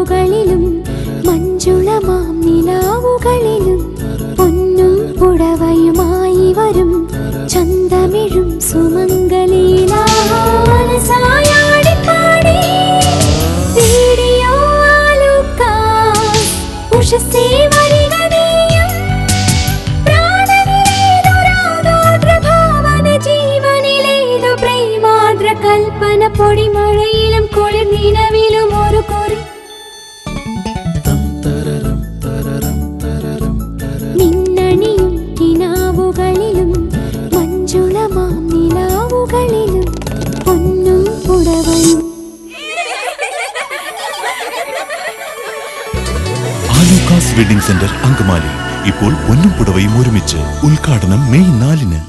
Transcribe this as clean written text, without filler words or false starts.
നിലാവുകളിലും മഞ്ജുളമാം നിലാവുകളിലും പൊന്നും പുടവയുമായി വരും ചന്തമിഴും സുമംഗലീലാസായാടിപ്പാടി വീഡിയോ ആലുക്കാസ് ഉഷസേ വരികനീയം പ്രാണനിലേതൊരാഗോദ്രഭാവന ജീവനിലേതു പ്രേമാദ്ര കൽപ്പന പൊടിമഴയിലും കുളിർ നിലവിലും ഒരു കുറി മിന്നണിയും കിനാവുകളിലും മഞ്ജുളമാം നിലാവുകളിലും പൊന്നും പുടവയും. ആലുക്കാസ് വെഡിംഗ് സെന്റർ അങ്കമാലി ഇപ്പോൾ പൊന്നും പുടവയും ഒരുമിച്ച്. ഉദ്ഘാടനം മെയ് 4-ന്.